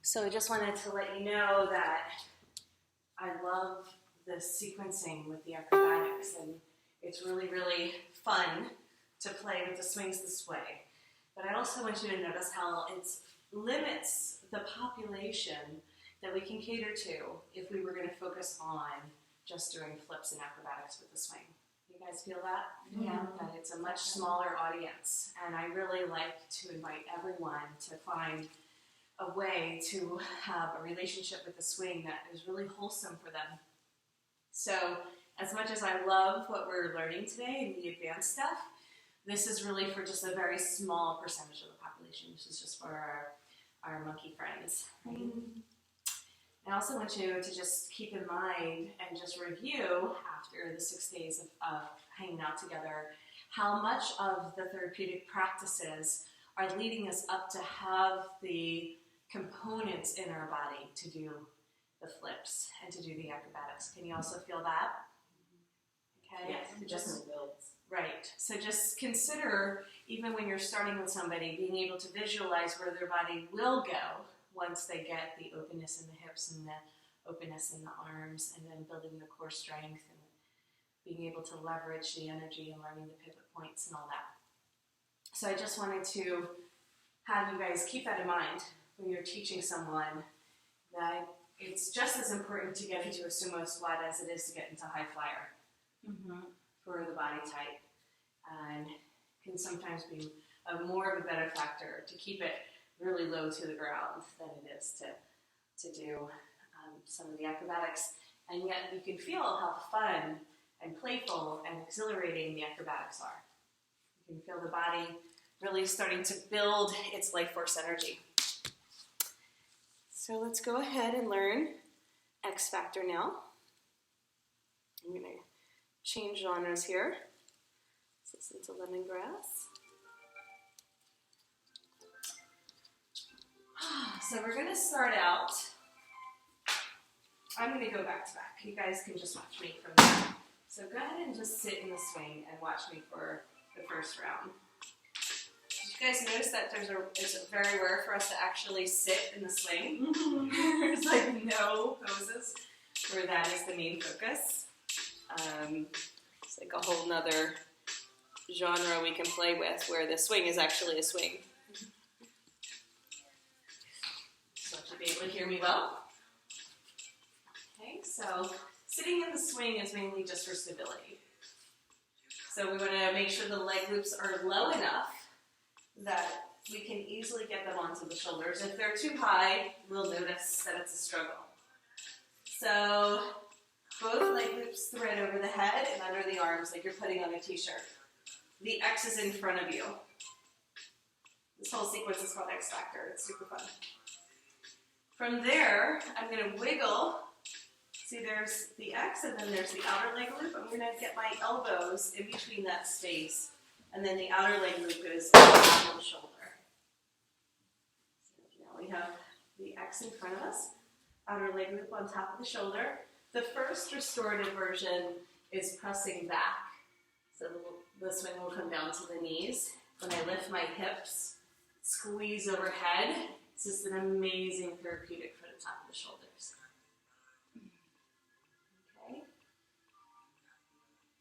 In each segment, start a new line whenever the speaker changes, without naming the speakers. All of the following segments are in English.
So I just wanted to let you know that I love the sequencing with the acrobatics, and it's really, really fun to play with the swings this way. But I also want you to notice how it limits the population that we can cater to if we were going to focus on just doing flips and acrobatics with the swing. You guys feel that?
Yeah.
That it's a much smaller audience, and I really like to invite everyone to find a way to have a relationship with the swing that is really wholesome for them. So as much as I love what we're learning today and the advanced stuff, this is really for just a very small percentage of the population. This is just for our monkey friends. Right? I also want you to just keep in mind and just review after the 6 days of hanging out together how much of the therapeutic practices are leading us up to have the components in our body to do the flips and to do the acrobatics. Can you also feel that? Okay.
Yes, it definitely builds.
Right. So just consider, even when you're starting with somebody, being able to visualize where their body will go once they get the openness in the hips and the openness in the arms, and then building the core strength and being able to leverage the energy and learning the pivot points and all that. So I just wanted to have you guys keep that in mind when you're teaching someone, that it's just as important to get into a sumo squat as it is to get into high flyer for the body type, and can sometimes be more of a better factor to keep it really low to the ground than it is to do some of the acrobatics. And yet you can feel how fun and playful and exhilarating the acrobatics are. You can feel the body really starting to build its life force energy. So let's go ahead and learn X Factor now. I'm going to change genres here. This is into lemongrass. So we're going to start out, I'm going to go back to back. You guys can just watch me from there. So go ahead and just sit in the swing and watch me for the first round. Did you guys notice that it's very rare for us to actually sit in the swing? There's like no poses where that is the main focus. It's like a whole nother genre we can play with where the swing is actually a swing. So should be able to hear me well. Okay, so sitting in the swing is mainly just for stability. So we want to make sure the leg loops are low enough that we can easily get them onto the shoulders. If they're too high, we'll notice that it's a struggle. So both leg loops thread over the head and under the arms like you're putting on a t-shirt. The X is in front of you. This whole sequence is called X Factor. It's super fun. From there, I'm going to wiggle. See, there's the X, and then there's the outer leg loop. I'm going to get my elbows in between that space, and then the outer leg loop is on the shoulder. So now we have the X in front of us, outer leg loop on top of the shoulder. The first restorative version is pressing back. So the swing will come down to the knees. When I lift my hips, squeeze overhead. It's just an amazing therapeutic for the top of the shoulders. Okay.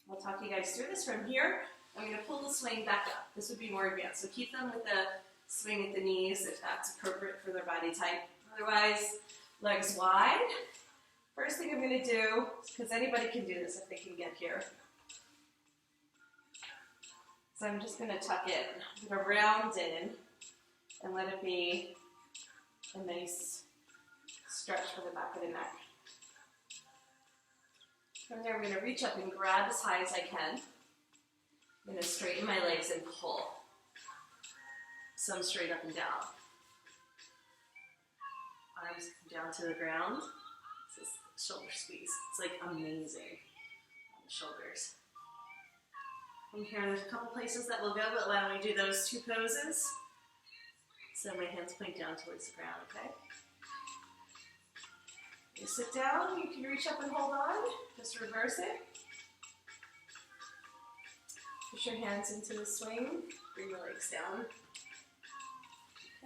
I'll talk you guys through this from here. I'm going to pull the swing back up. This would be more advanced. So keep them with the swing at the knees if that's appropriate for their body type. Otherwise, legs wide. First thing I'm going to do, because anybody can do this if they can get here. So I'm just going to tuck in. I'm going to round in and let it be a nice stretch for the back of the neck. From there, I'm going to reach up and grab as high as I can. I'm going to straighten my legs and pull. Some straight up and down. Arms down to the ground. This is shoulder squeeze. It's like amazing on the shoulders. From here, there's a couple places that will go, but why don't we do those two poses? So my hands point down towards the ground, okay? You sit down, you can reach up and hold on. Just reverse it. Push your hands into the swing. Bring the legs down.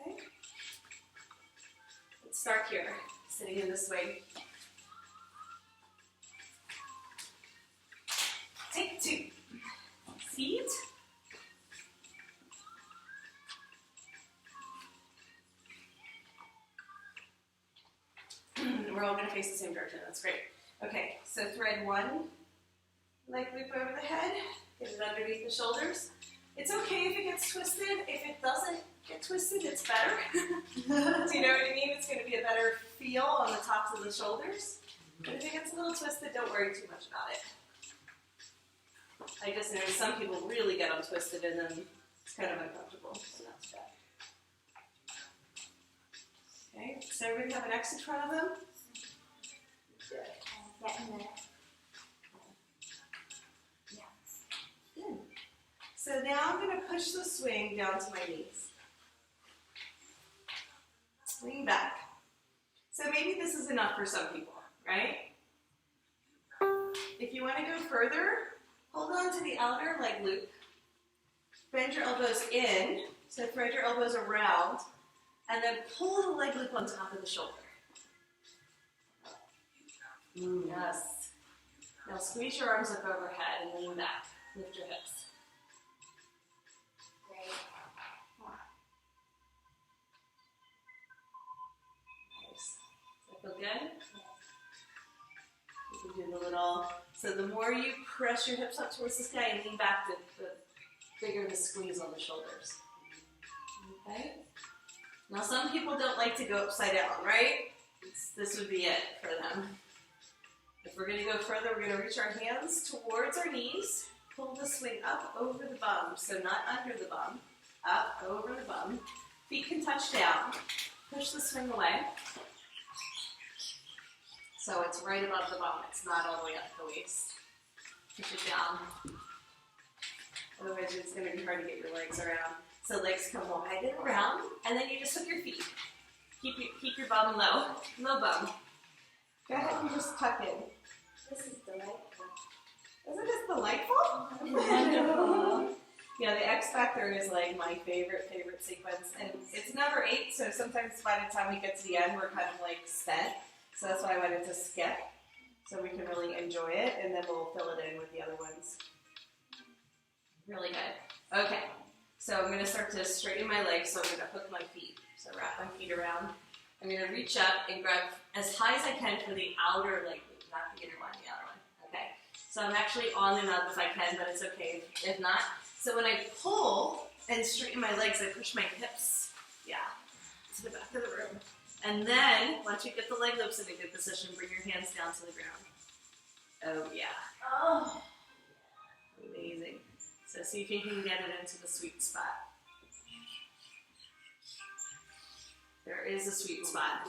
Okay? Let's start here, sitting in the swing. Take 2. Seat. We're all going to face the same direction. That's great. Okay, so thread 1 leg loop over the head. Get it underneath the shoulders. It's okay if it gets twisted. If it doesn't get twisted, it's better. Do you know what I mean? It's going to be a better feel on the tops of the shoulders. But if it gets a little twisted, don't worry too much about it. I just know some people really get them twisted and then it's kind of uncomfortable, so not too bad. Okay, so everybody have an X in front of them? Good. Good. So now I'm going to push the swing down to my knees. Lean back. So maybe this is enough for some people, right? If you want to go further, hold on to the outer leg loop. Bend your elbows in, so thread your elbows around, and then pull the leg loop on top of the shoulder. Yes. Now squeeze your arms up overhead and lean back. Lift your hips. Great. Nice. Does that feel good? You can do the little, so the more you press your hips up towards the sky and lean back, the bigger the squeeze on the shoulders. Okay? Now some people don't like to go upside down, right? This would be it for them. If we're going to go further, we're going to reach our hands towards our knees, pull the swing up over the bum, so not under the bum, up over the bum. Feet can touch down. Push the swing away. So it's right above the bum, it's not all the way up the waist. Push it down. Otherwise it's going to be hard to get your legs around. So legs come wide and around, and then you just hook your feet. Keep your bum low, low bum. Go ahead and just tuck in. This is delightful. Isn't this delightful? Wonderful. Yeah, the X Factor is like my favorite sequence, and it's number 8, so sometimes by the time we get to the end, we're kind of like spent. So that's why I wanted to skip, so we can really enjoy it, and then we'll fill it in with the other ones. Really good. Okay, so I'm going to start to straighten my legs, so I'm going to hook my feet. So wrap my feet around. I'm going to reach up and grab as high as I can for the outer leg loop, not the inner one, the outer one. Okay, so I'm actually on and up if I can, but it's okay if not. So when I pull and straighten my legs, I push my hips, to the back of the room. And then, once you get the leg loops in a good position, bring your hands down to the ground. Oh, yeah. Oh. Amazing. So see if you can get it into the sweet spot. There is a sweet spot.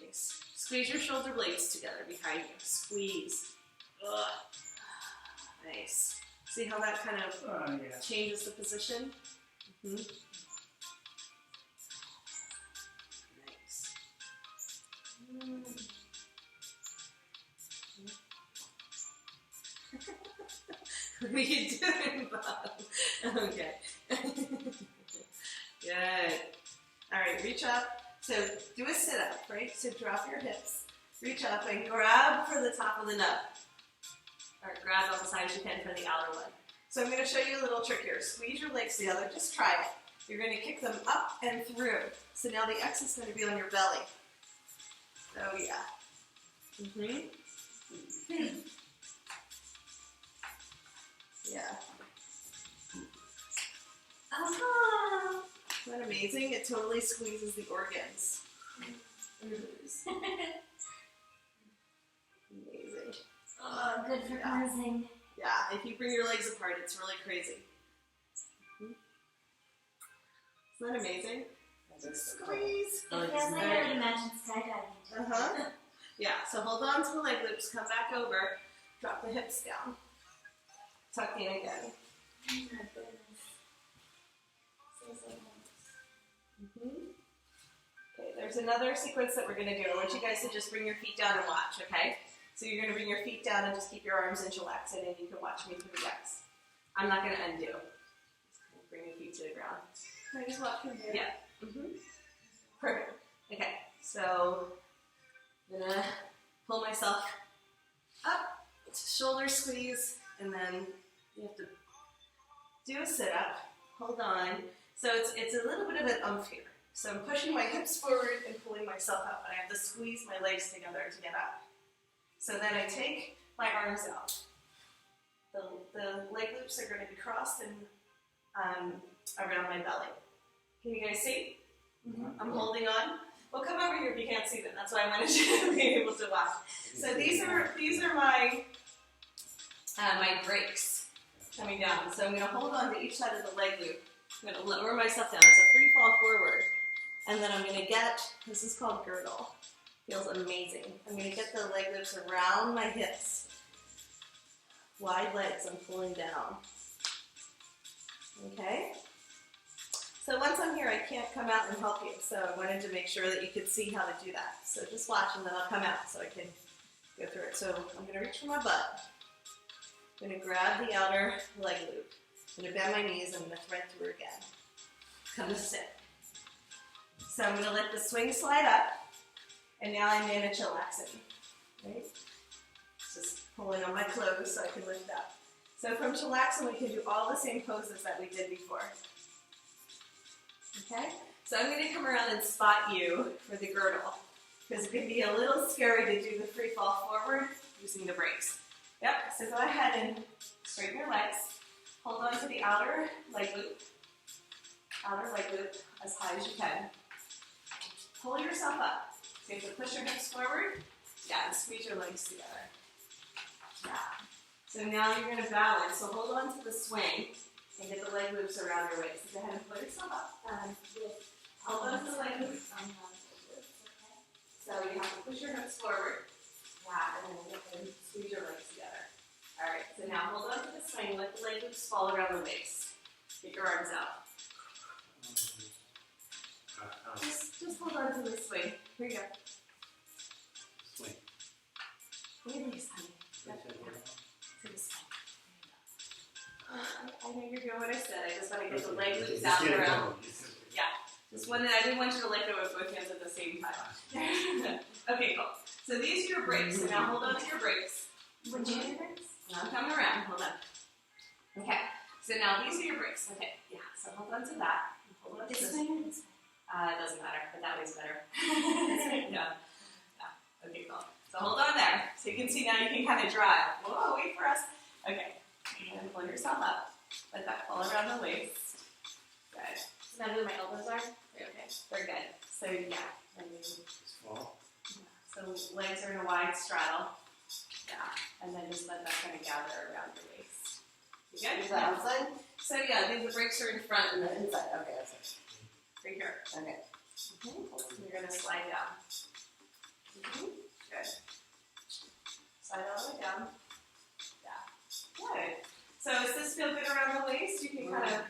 Nice. Squeeze your shoulder blades together behind you. Squeeze. Ugh. Nice. See how that kind of changes the position? Mm-hmm. Nice. What are you doing, Bob? Okay. Good. All right, reach up. So do a sit-up, right? So drop your hips. Reach up and grab for the top of the nut. Or grab up as high as you can for the outer one. So I'm going to show you a little trick here. Squeeze your legs together. Just try it. You're going to kick them up and through. So now the X is going to be on your belly. Oh, yeah. Mm-hmm. Yeah. Ah, isn't that amazing? It totally squeezes the organs. Amazing.
Oh, good for cleansing.
Yeah, if you bring your legs apart, it's really crazy. Isn't that amazing? Squeeze.
It feels like I would imagine skydiving.
Uh-huh. Yeah, so hold on to the leg loops, come back over, drop the hips down. Tuck in again.
Oh my goodness. So nice.
Okay, there's another sequence that we're going to do. I want you guys to just bring your feet down and watch, okay? So you're going to bring your feet down and just keep your arms interlaced, and you can watch me through the X. I'm not going to undo. Just bring your feet to the ground. Can I just walk from here? Yeah. Perfect. Okay, so I'm gonna pull myself up, shoulder squeeze, and then you have to do a sit-up. Hold on. So it's a little bit of an umph here. So I'm pushing my hips forward and pulling myself up, and I have to squeeze my legs together to get up. So then I take my arms out. The leg loops are going to be crossed and around my belly. Can you guys see? I'm holding on. Well, come over here if you can't see them. That's why I wanted you to be able to watch. So these are my my breaks coming down. So I'm going to hold on to each side of the leg loop. I'm going to lower myself down. It's a free fall forward. And then I'm going to get, this is called girdle. Feels amazing. I'm going to get the leg loops around my hips. Wide legs, I'm pulling down. Okay? So once I'm here, I can't come out and help you. So I wanted to make sure that you could see how to do that. So just watch and then I'll come out so I can go through it. So I'm going to reach for my butt. I'm going to grab the outer leg loop. I'm going to bend my knees and I'm going to thread through again. Come to sit. So I'm going to let the swing slide up. And now I'm in a chillaxing. Right? Just pulling on my clothes so I can lift up. So from chillaxing, we can do all the same poses that we did before. Okay? So I'm going to come around and spot you for the girdle. Because it can be a little scary to do the free fall forward using the brakes. Yep, so go ahead and straighten your legs. Hold on to the outer leg loop. Outer leg loop as high as you can. Pull yourself up. So you have to push your hips forward. Yeah, and squeeze your legs together. Yeah. So now you're going to balance. So hold on to the swing and get the leg loops around your waist. So go ahead and pull yourself up. Hold on to the leg loops. So you have to push your hips forward. Yeah, and then squeeze your legs together. All right, so now hold on to the swing. Let the leg loops fall around the waist. Get your arms out. Just hold on to the swing. Here you go.
Swing.
Release, honey. Yep. To the swing. I know you're doing what I said. I just want to get the leg loops out and around. Yeah. Just wanted, I didn't want you to let go with both hands at the same time. Okay, cool. So these are your breaks. So now hold on to your breaks.
Which are your breaks?
Now I'm coming around. Hold on. Okay. So now these are your breaks. Okay. Yeah. So hold on to that. Hold on to this. It doesn't matter, but that way's better. Yeah. Okay, cool. So hold on there. So you can see now you can kind of drive. Whoa, wait for us. Okay. And pull yourself up. Let that fall around the waist. Good.
Is that where my elbows are?
Okay. They're good. So yeah.
Just fall.
So legs are in a wide straddle. Yeah. And then just let that kind of gather around your waist. You good?
Is that outside?
So yeah, the brakes are in front and then
Inside. Okay, that's it.
right here.
Okay.
You're going to slide down. Good. Slide all the way down. Yeah. Good. So does this feel good around the waist? You can kind of,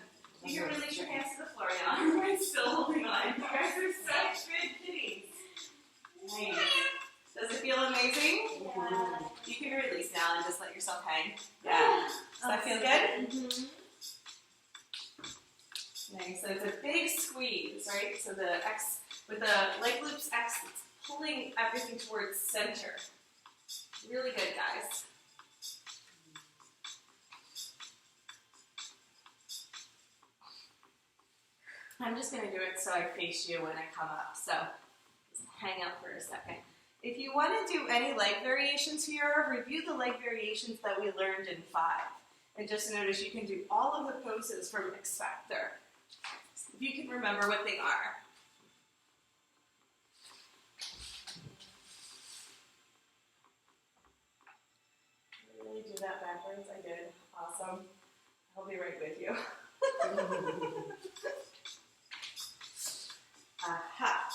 you can release your hands to the floor now. Everyone's still holding on. You guys are such good kitties. Nice. Does it feel amazing?
Yeah.
You can release now and just let yourself hang. Yeah. Does that feel good?
Mm-hmm.
Nice. So it's a big squeeze, right? So with the leg loops X, it's pulling everything towards center. Really good, guys. I'm just going to do it so I face you when I come up. So just hang out for a second. If you want to do any leg variations here, review the leg variations that we learned in 5. And just notice you can do all of the poses from Expector. If you can remember what they are. Did I really do that backwards? I did. Awesome. I'll be right with you. Aha.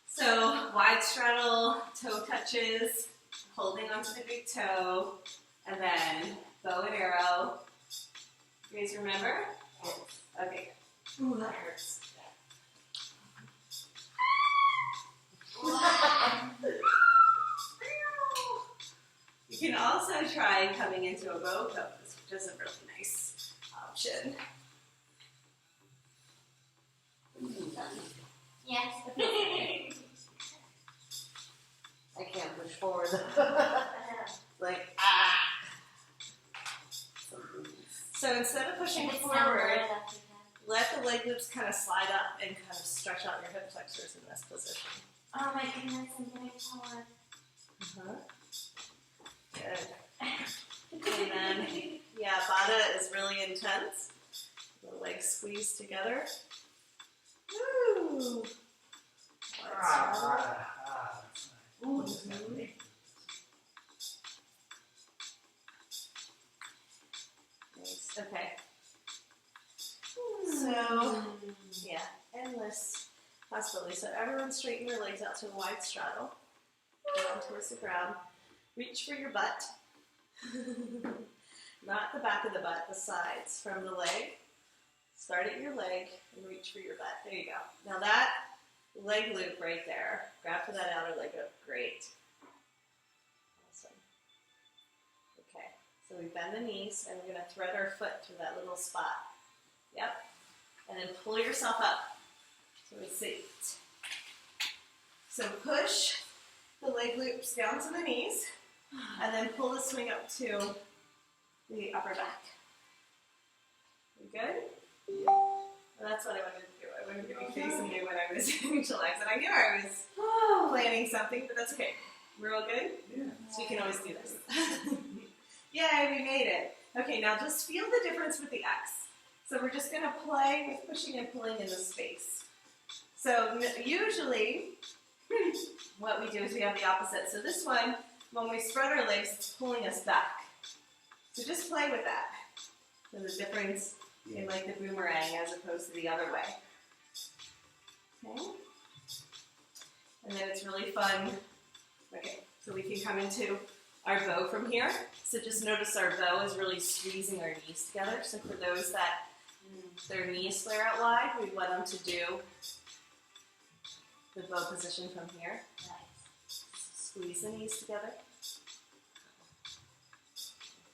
So wide straddle, toe touches, holding onto the big toe, and then bow and arrow. You guys remember? Yes. Okay. Ooh, that hurts. You can also try try coming into a bow pose, which is a really nice option.
Yes.
I can't push forward. Like, ah. So instead of pushing forward, let the leg loops kind of slide up and kind of stretch out your hip flexors in this position.
Oh my goodness, I'm getting taller.
Good. And then, yeah, Bada is really intense. The legs squeeze together. Woo!
Ooh,
Nice. Okay. So, yeah, endless possibilities. So everyone straighten your legs out to a wide straddle. Down towards the ground. Reach for your butt. Not the back of the butt, the sides from the leg. Start at your leg and reach for your butt. There you go. Now that leg loop right there, grab for that outer leg loop. Great. Awesome. Okay, so we bend the knees and we're going to thread our foot through that little spot. Yep. And then pull yourself up. So we sit. So push the leg loops down to the knees and then pull the swing up to the upper back. You good? Well, that's what I wanted to do. I wanted to be facing you when I was in chillax, and I knew I was planning something, but that's okay. We're all good?
Yeah.
So you can always do this. Yay, we made it. Okay, now just feel the difference with the X. So we're just going to play with pushing and pulling in the space. So usually, what we do is we have the opposite. So this one, when we spread our legs, it's pulling us back. So just play with that. So the difference in like the boomerang as opposed to the other way. Okay. And then it's really fun. Okay, so we can come into our bow from here. So just notice our bow is really squeezing our knees together. So for those that their knees flare out wide, we want them to do the bow position from here. Nice. Squeeze the knees together.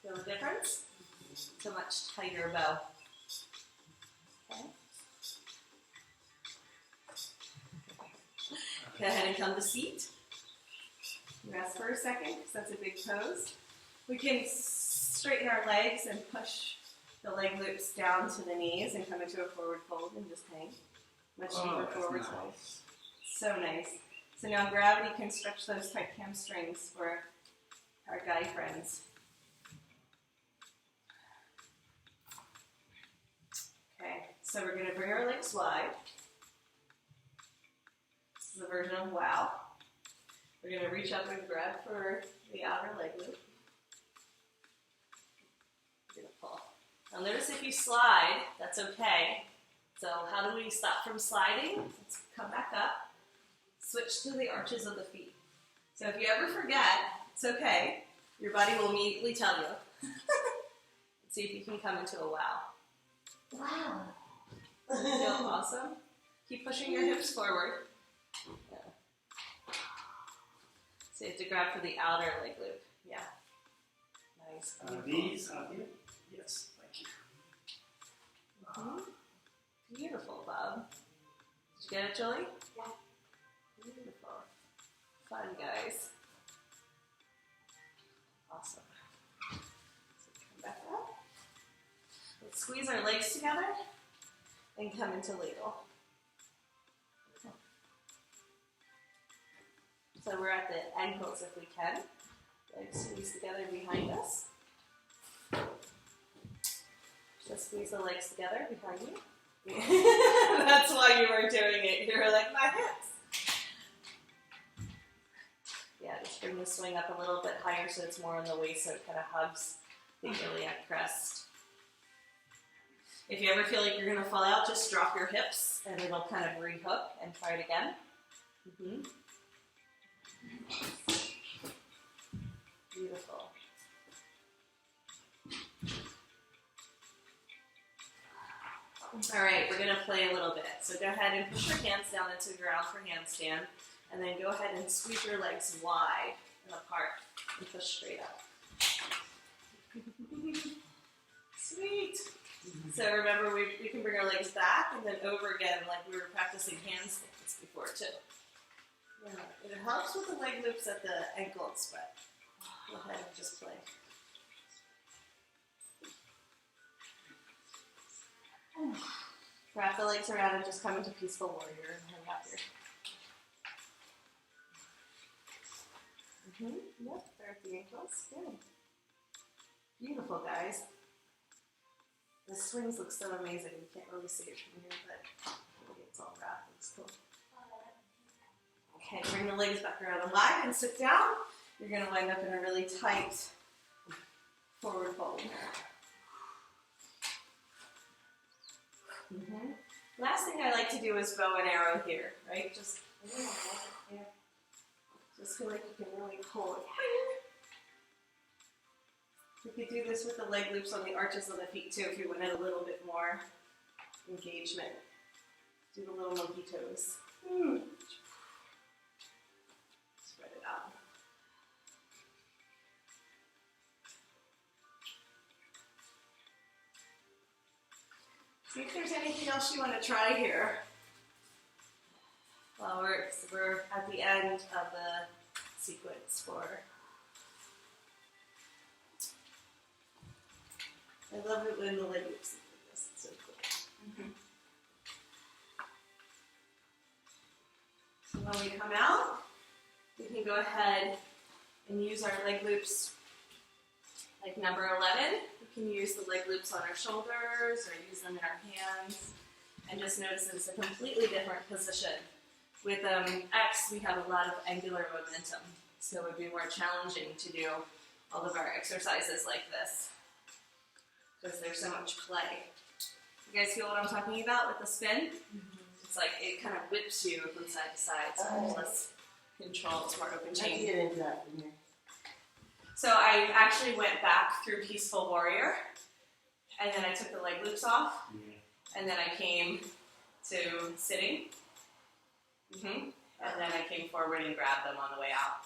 Feel the difference? It's a much tighter bow. Okay. Go ahead and come to seat. Rest for a second, because that's a big pose. We can straighten our legs and push the leg loops down to the knees and come into a forward fold and just hang. Much deeper forward fold. So nice. So now gravity can stretch those tight hamstrings for our guy friends. Okay, so we're going to bring our legs wide. This is a version of wow. We're going to reach up and grab for the outer leg loop. We're going to pull. Now notice if you slide, that's okay. So how do we stop from sliding? Let's come back up. Switch to the arches of the feet. So if you ever forget, it's okay. Your body will immediately tell you. Let's see if you can come into a wow.
Wow.
Feel awesome? Keep pushing your hips forward. Yeah. So you have to grab for the outer leg loop. Yeah. Nice.
These out here? Yes, thank you.
Beautiful, Bob. Did you get it, Julie?
Yeah.
Beautiful. Fun, guys. Awesome. So come back up. Let's squeeze our legs together and come into ladle. So we're at the ankles if we can. Legs squeeze together behind us. Just squeeze the legs together behind you. That's why you weren't doing it. You were like, my hips. Yeah, just bring the swing up a little bit higher so it's more on the waist so it kind of hugs the iliac crest. If you ever feel like you're going to fall out, just drop your hips and it'll kind of rehook and try it again. Beautiful. All right, we're going to play a little bit. So go ahead and push your hands down into the ground for handstand, and then go ahead and squeeze your legs wide and apart and push straight up. So remember, we can bring our legs back and then over again, like we were practicing handstands before too. Yeah, it helps with the leg loops at the ankles, but go ahead and just play. Wrap the legs around and just come into peaceful warrior and hang out here. Yep, there at the ankles. Good. Beautiful, guys. The swings look so amazing. You can't really see it from here, but maybe it's all wrapped. It's cool. Okay, bring the legs back around and wide and sit down. You're going to wind up in a really tight forward fold. Last thing I like to do is bow and arrow here, right? Just feel like you can really pull it. You could do this with the leg loops on the arches of the feet too if you wanted a little bit more engagement. Do the little monkey toes. Spread it out. See if there's anything else you want to try here. Well, we're at the end of the sequence for. I love it when the leg loops like this. It's so cool. So when we come out, we can go ahead and use our leg loops like number 11. We can use the leg loops on our shoulders or use them in our hands. And just notice it's a completely different position. With X, we have a lot of angular momentum, so it would be more challenging to do all of our exercises like this because there's so much play. You guys feel what I'm talking about with the spin? It's like it kind of whips you from side to side, so there's less control. It's more open chain.
Get into that from here.
So I actually went back through Peaceful Warrior, and then I took the leg loops off, and then I came to sitting. And then I came forward and grabbed them on the way out.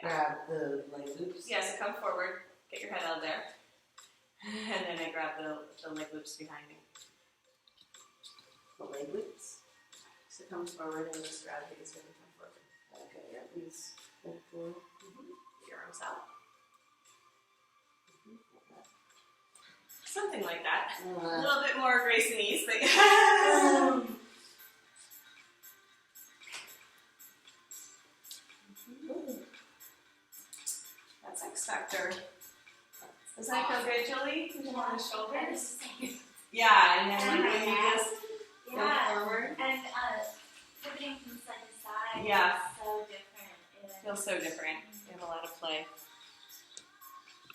Grab the leg loops.
Yeah, so come forward, get your head out there. And then I grab the leg loops behind me.
The leg loops.
So come forward and just grab these when you come forward.
Okay, yeah, these come forward.
Get your arms out. Something like that. A little bit more grace and ease. That's X Factor. Does that feel good, Julie? Put them on the shoulders. Yeah, and then when you just go forward.
And pivoting from side to side.
Yeah.
Is so different.
Feels so different. You have a lot of play.